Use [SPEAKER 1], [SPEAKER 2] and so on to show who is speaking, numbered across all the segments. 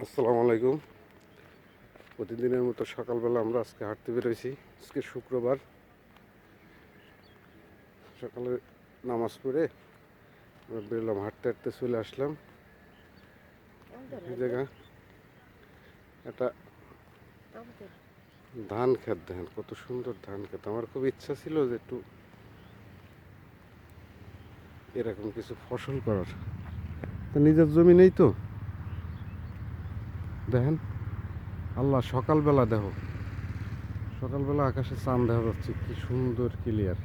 [SPEAKER 1] আসসালামু আলাইকুম। প্রতিদিনের মতো সকালবেলা আমরা আজকে হাঁটতে বেরোইছি। আজকে শুক্রবার সকালে নামাজ পড়ে আমরা বেরোলাম, হাঁটতে হাঁটতে চলে আসলাম এই জায়গা। একটা ধান ক্ষেত, দেখেন কত সুন্দর ধান ক্ষেত। আমার খুব ইচ্ছা ছিল যে একটু এরকম কিছু ফসল করার, তো নিজের জমি নেই তো। দেখেন আল্লাহ, সকালবেলা দেখো, সকালবেলা আকাশে চাঁদ দেখা যাচ্ছে, কি সুন্দর ক্লিয়ার।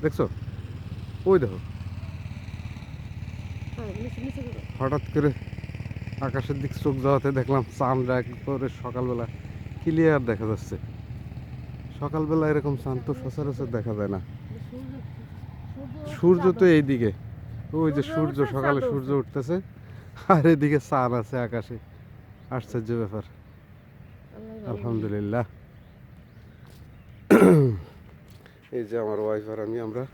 [SPEAKER 1] দেখছো? ওই দেখো, হঠাৎ করে আকাশের দিক চোখ যাওয়াতে দেখলাম চাঁদ একবারে সকালবেলা ক্লিয়ার দেখা যাচ্ছে। সকালবেলা এরকম চাঁদ তো সচরাচর দেখা যায় না। সূর্য তো এইদিকে, ওই যে সূর্য, সকালে সূর্য উঠতেছে আর এদিকে চাঁদ আছে আকাশে। আশ্চর্য ব্যাপার। আলহামদুলিল্লাহ। এই যে আমার ওয়াইফ আর আমরা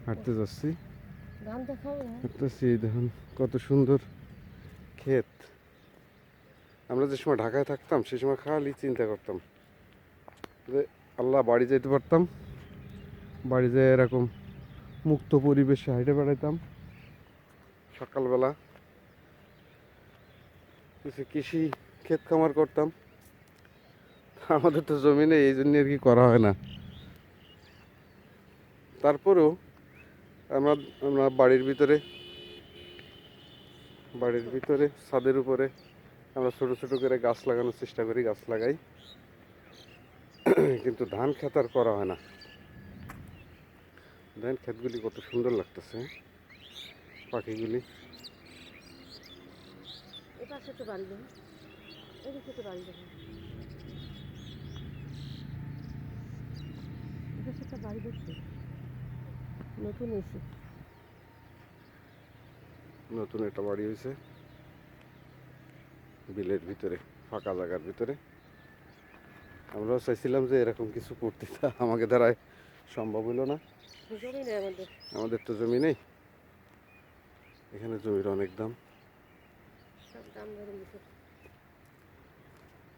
[SPEAKER 1] হাঁটতে যাচ্ছি, হাঁটতেছি। দেখুন কত সুন্দর ক্ষেত। আমরা যে সময় ঢাকায় থাকতাম সেই সময় খালি চিন্তা করতাম যে আল্লাহ, বাড়ি যেতে পারতাম, বাড়ি যেয়ে এরকম মুক্ত পরিবেশে হাঁটে বেড়াইতাম। সকালবেলা কিছু কৃষি ক্ষেত খামার করতাম। আমাদের তো জমি নেই, এই জন্য আর কি করা হয় না। তারপরেও আমরা আমরা বাড়ির ভিতরে ছাদের উপরে আমরা ছোট ছোট করে গাছ লাগানোর চেষ্টা করি, গাছ লাগাই। কিন্তু ধান ক্ষেত আর করা হয় না। ধান ক্ষেতগুলি কত সুন্দর লাগতেছে, পাখিগুলি। নতুন একটা বাড়ি হয়েছে বিলের ভিতরে, ফাঁকা জায়গার ভিতরে। আমরাও চাইছিলাম যে এরকম কিছু করতে, তা আমাকে দ্বারায় সম্ভব হলো না। আমাদের তো জমি নেই, এখানে জমির অনেক দাম।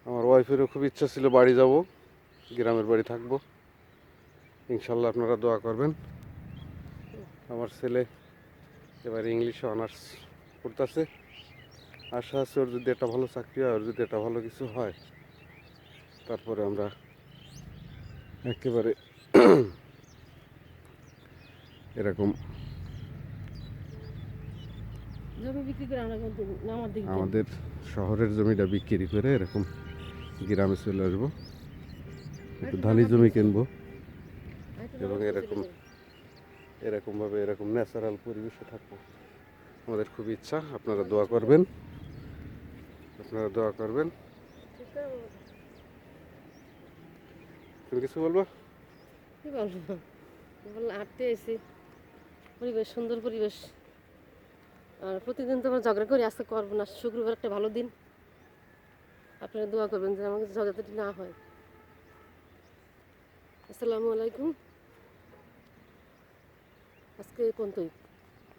[SPEAKER 1] আমার ওয়াইফেরও খুব ইচ্ছা ছিল বাড়ি যাব, গ্রামের বাড়ি থাকবো। ইনশাল্লাহ আপনারা দোয়া করবেন। আমার ছেলে এবারে ইংলিশে অনার্স করতেছে। আশা আছে ওর যদি একটা ভালো চাকরি হয়, ওর যদি একটা ভালো কিছু হয়, তারপরে আমরা একেবারে এরকম আমাদের শহরের জমিটা বিক্রি করে এরকম গ্রামে চলে আসবো, একটু ধানি জমি কিনবো এবং এরকমভাবে এরকম ন্যাচারাল পরিবেশে থাকবো। আমাদের খুব ইচ্ছা। আপনারা দোয়া করবেন, আপনারা দোয়া করবেন। তুমি কিছু বলবো?
[SPEAKER 2] কি বলবো, হাঁটতে এসে পরিবেশ, সুন্দর পরিবেশ। আর প্রতিদিন তো আমরা ঝগড়া করি, আজকে করবো না। শুক্রবার একটা ভালো দিন, আপনারা দোয়া করবেন যে আমাকে ঝগড়াটি না হয়। আসসালামু আলাইকুম। আজকে এই পর্যন্তই।